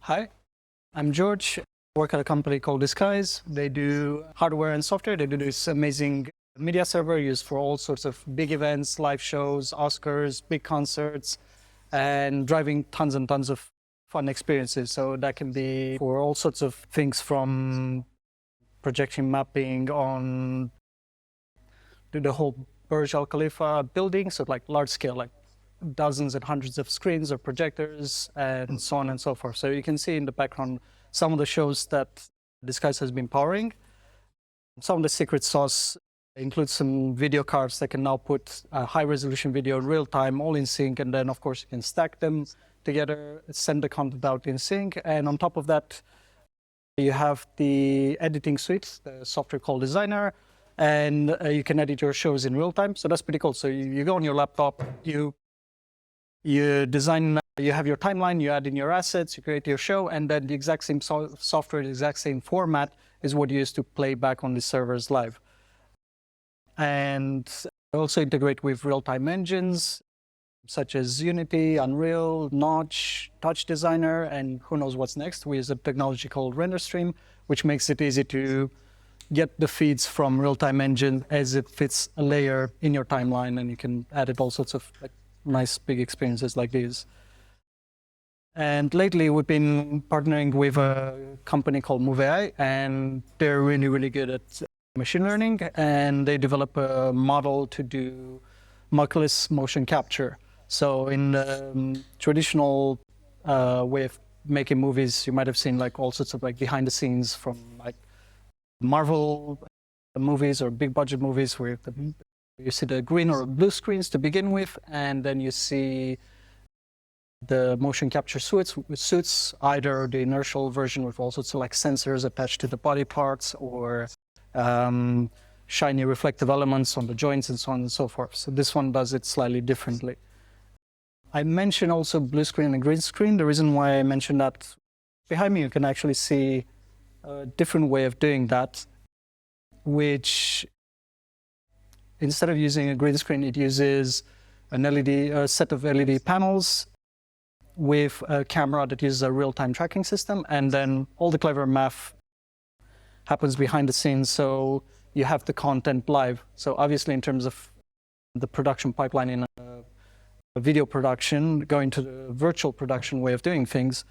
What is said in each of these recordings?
Hi, I'm George. I work at a company called Disguise. They do hardware and software. They do this amazing media server used for all sorts of big events, live shows, Oscars, big concerts, and driving tons and tons of fun experiences. So that can be for all sorts of things, from projection mapping on to the whole Burj Al Khalifa building, so like large scale, like dozens and hundreds of screens or projectors and so on and so forth. So you can see in the background some of the shows that Disguise has been powering. Some of the secret sauce includes some video cards that can now put a high resolution video in real time, all in sync, and then of course you can stack them together, send the content out in sync. And on top of that, you have the editing suite, the software called Designer, and you can edit your shows in real time. So that's pretty cool. So you go on your laptop, you design, you have your timeline, you add in your assets, you create your show, and then the exact same software, the exact same format is what you use to play back on the servers live. And also integrate with real-time engines such as Unity, Unreal, Notch, Touch Designer, and who knows what's next. We use a technology called RenderStream, which makes it easy to get the feeds from real-time engine as it fits a layer in your timeline, and you can add it all sorts of like nice big experiences like these. And lately we've been partnering with a company called move.ai, and they're really, really good at machine learning, and they develop a model to do Markerless motion capture. So in the traditional way of making movies, you might have seen like all sorts of like behind the scenes from like Marvel movies or big budget movies where you see the green or blue screens to begin with, and then you see the motion capture suits, either the inertial version with all sorts of like sensors attached to the body parts, or shiny reflective elements on the joints and so on and so forth. So this one does it slightly differently. I mentioned also blue screen and green screen. The reason why I mentioned that, behind me you can actually see a different way of doing that, which instead of using a green screen, it uses a set of LED panels with a camera that uses a real-time tracking system, and then all the clever math happens behind the scenes, so you have the content live. So obviously in terms of the production pipeline in a video production, going to the virtual production way of doing things,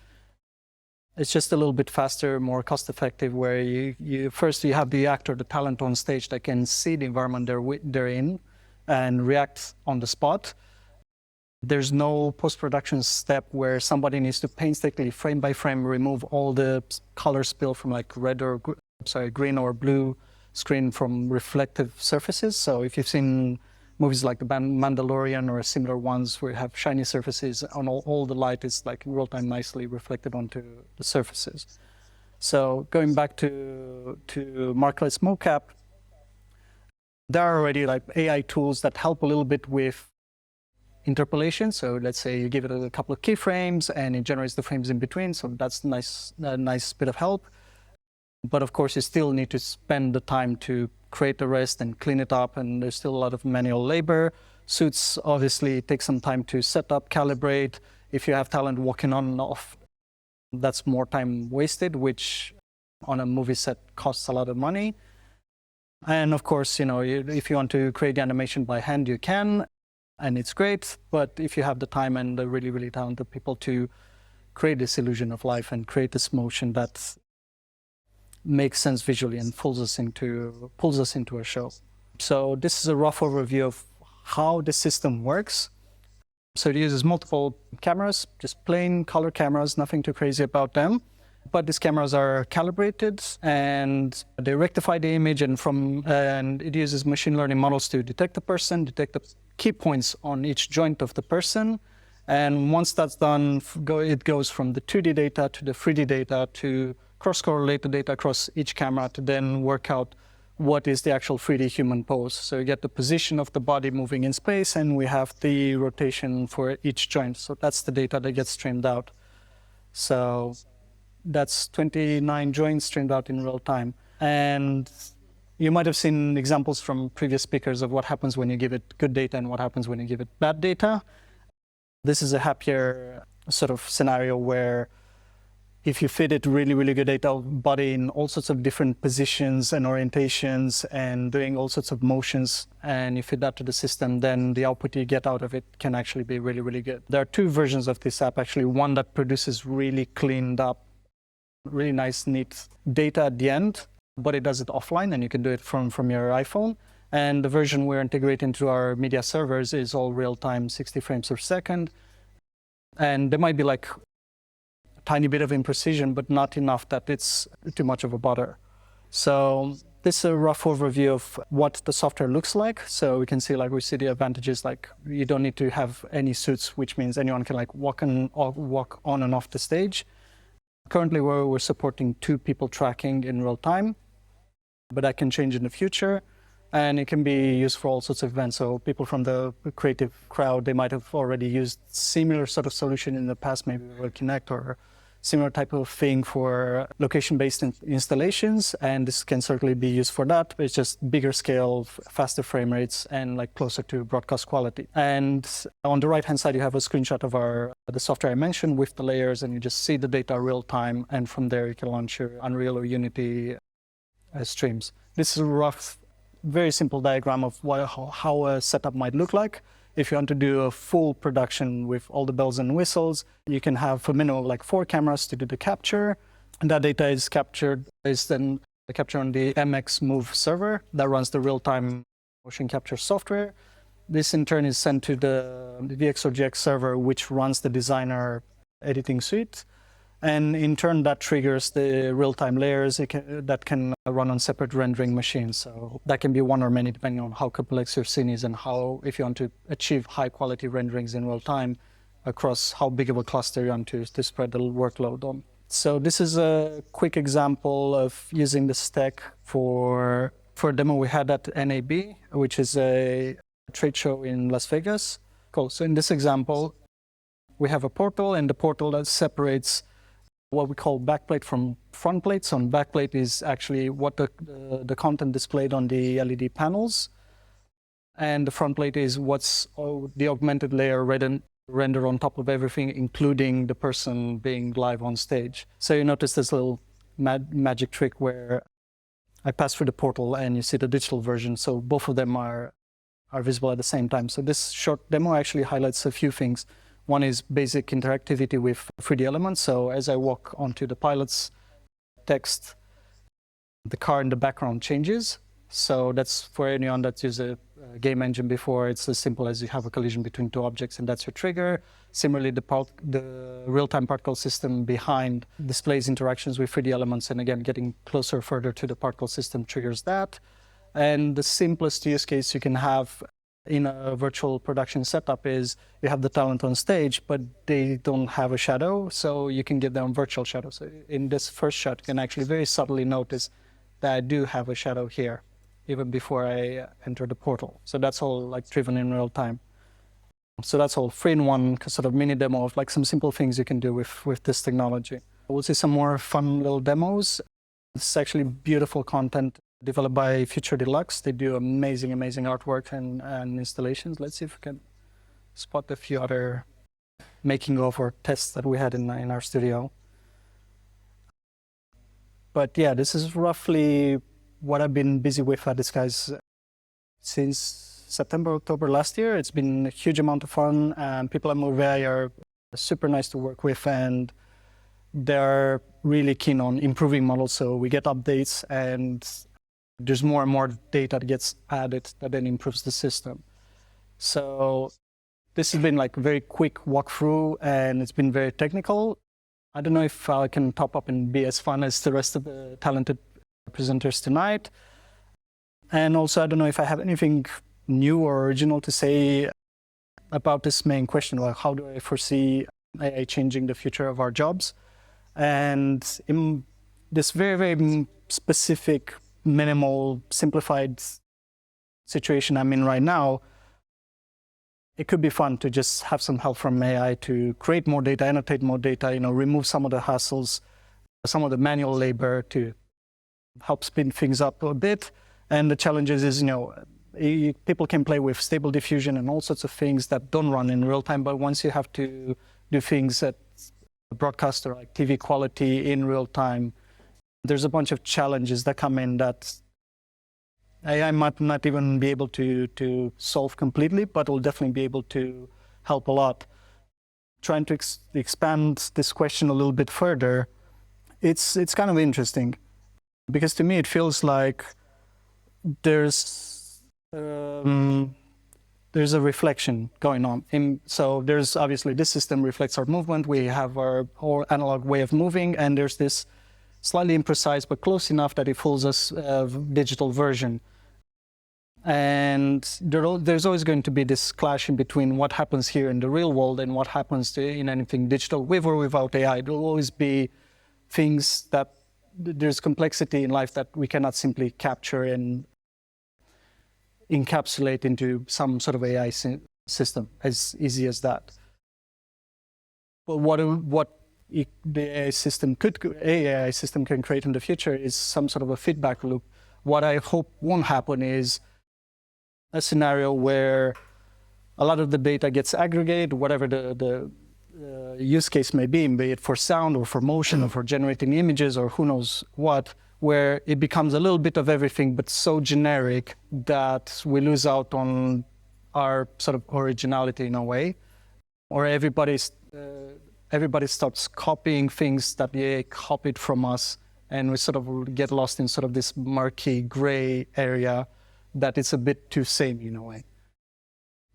it's just a little bit faster, more cost-effective, where you have the actor, the talent on stage that can see the environment they're in and react on the spot. There's no post-production step where somebody needs to painstakingly, frame by frame, remove all the color spill from like green or blue screen from reflective surfaces. So if you've seen movies like The Mandalorian or similar ones where you have shiny surfaces and all the light is like in real time nicely reflected onto the surfaces. So going back to Markerless Mo Cap, there are already like AI tools that help a little bit with interpolation. So let's say you give it a couple of keyframes and it generates the frames in between. So that's a nice bit of help. But of course, you still need to spend the time to create the rest and clean it up, and there's still a lot of manual labor. Suits obviously take some time to set up, calibrate. If you have talent walking on and off, that's more time wasted, which on a movie set costs a lot of money. And of course, if you want to create the animation by hand, you can, and it's great. But if you have the time and the really, really talented people to create this illusion of life and create this motion that makes sense visually and pulls us into a show. So this is a rough overview of how the system works. So it uses multiple cameras, just plain color cameras, nothing too crazy about them. But these cameras are calibrated and they rectify the image, and it uses machine learning models to detect the person, detect the key points on each joint of the person. And once that's done, it goes from the 2D data to the 3D data to cross-correlate the data across each camera to then work out what is the actual 3D human pose. So you get the position of the body moving in space, and we have the rotation for each joint. So that's the data that gets streamed out. So that's 29 joints streamed out in real time. And you might have seen examples from previous speakers of what happens when you give it good data and what happens when you give it bad data. This is a happier sort of scenario where if you fit it really, really good data body in all sorts of different positions and orientations and doing all sorts of motions, and you fit that to the system, then the output you get out of it can actually be really, really good. There are two versions of this app, actually. One that produces really cleaned up, really nice, neat data at the end, but it does it offline, and you can do it from your iPhone. And the version we're integrating into our media servers is all real-time, 60 frames per second. And there might be like tiny bit of imprecision, but not enough that it's too much of a bother. So this is a rough overview of what the software looks like. So we can see, like, we see the advantages, like you don't need to have any suits, which means anyone can like walk on and off the stage. Currently we're supporting 2 people tracking in real time, but that can change in the future. And it can be used for all sorts of events. So people from the creative crowd, they might have already used similar sort of solution in the past, maybe with Connect or similar type of thing for location-based installations. And this can certainly be used for that, but it's just bigger scale, faster frame rates, and like closer to broadcast quality. And on the right-hand side, you have a screenshot of the software I mentioned with the layers, and you just see the data real time. And from there, you can launch your Unreal or Unity streams. This is a rough, very simple diagram of how a setup might look like. If you want to do a full production with all the bells and whistles, you can have a minimum of like 4 cameras to do the capture. And that data is then captured on the MX Move server that runs the real-time motion capture software. This in turn is sent to the VX4GX server, which runs the designer editing suite. And in turn, that triggers the real-time layers that can run on separate rendering machines. So that can be one or many, depending on how complex your scene is and if you want to achieve high-quality renderings in real time across how big of a cluster you want to spread the workload on. So this is a quick example of using this tech for a demo we had at NAB, which is a trade show in Las Vegas. Cool. So in this example, we have a portal, and the portal that separates what we call backplate from front plate. So on backplate is actually what the content displayed on the LED panels. And the front plate is what's the augmented layer render on top of everything, including the person being live on stage. So you notice this little magic trick where I pass through the portal and you see the digital version. So both of them are visible at the same time. So this short demo actually highlights a few things. One is basic interactivity with 3D elements. So as I walk onto the pilot's text, the car in the background changes. So that's for anyone that's used a game engine before. It's as simple as you have a collision between 2 objects, and that's your trigger. Similarly, the real-time particle system behind displays interactions with 3D elements, and again, getting closer further to the particle system triggers that. And the simplest use case you can have in a virtual production setup is you have the talent on stage, but they don't have a shadow, so you can give them virtual shadow. So in this first shot, you can actually very subtly notice that I do have a shadow here, even before I enter the portal. So that's all like driven in real time. So that's all 3-in-1 sort of mini demo of like some simple things you can do with this technology. We'll see some more fun little demos. This is actually beautiful content developed by Future Deluxe. They do amazing, amazing artwork and installations. Let's see if we can spot a few other making of or tests that we had in our studio. But yeah, this is roughly what I've been busy with at Disguise since September, October last year. It's been a huge amount of fun, and people at move.ai are super nice to work with, and they're really keen on improving models. So we get updates, and there's more and more data that gets added that then improves the system. So this has been like a very quick walkthrough, and it's been very technical. I don't know if I can top up and be as fun as the rest of the talented presenters tonight. And also, I don't know if I have anything new or original to say about this main question, like how do I foresee AI changing the future of our jobs? And in this very, very specific, minimal, simplified situation I'm in right now, it could be fun to just have some help from AI to create more data, annotate more data, remove some of the hassles, some of the manual labor to help speed things up a bit. And the challenges is, people can play with stable diffusion and all sorts of things that don't run in real time, but once you have to do things at broadcaster, like TV quality in real time. There's a bunch of challenges that come in that AI might not even be able to solve completely, but will definitely be able to help a lot. Trying to expand this question a little bit further, it's kind of interesting, because to me it feels like there's a reflection going on. So there's obviously this system reflects our movement. We have our whole analog way of moving, and there's this slightly imprecise but close enough that it fools us digital version. And there's always going to be this clash in between what happens here in the real world and what happens in anything digital, with or without AI. There will always be things that there's complexity in life that we cannot simply capture and encapsulate into some sort of AI system as easy as that. But what the AI system can create in the future is some sort of a feedback loop. What I hope won't happen is a scenario where a lot of the data gets aggregated, whatever the use case may be it for sound or for motion or for generating images or who knows what, where it becomes a little bit of everything, but so generic that we lose out on our sort of originality in a way, or everybody starts copying things that the AI copied from us, and we sort of get lost in sort of this murky gray area that it's a bit too samey in a way.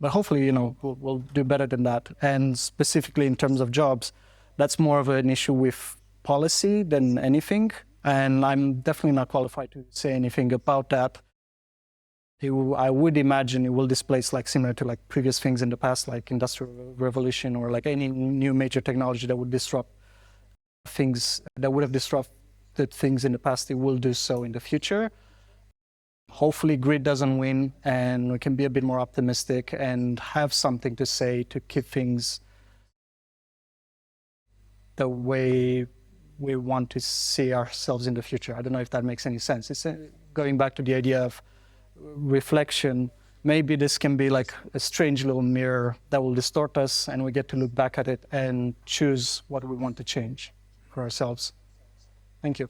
But hopefully, we'll do better than that. And specifically in terms of jobs, that's more of an issue with policy than anything. And I'm definitely not qualified to say anything about that. I would imagine it will displace, like similar to like previous things in the past, like Industrial Revolution or like any new major technology that would disrupt things, that would have disrupted things in the past. It will do so in the future. Hopefully grid doesn't win, and we can be a bit more optimistic and have something to say to keep things the way we want to see ourselves in the future. I don't know if that makes any sense. It's going back to the idea of reflection. Maybe this can be like a strange little mirror that will distort us, and we get to look back at it and choose what we want to change for ourselves. Thank you.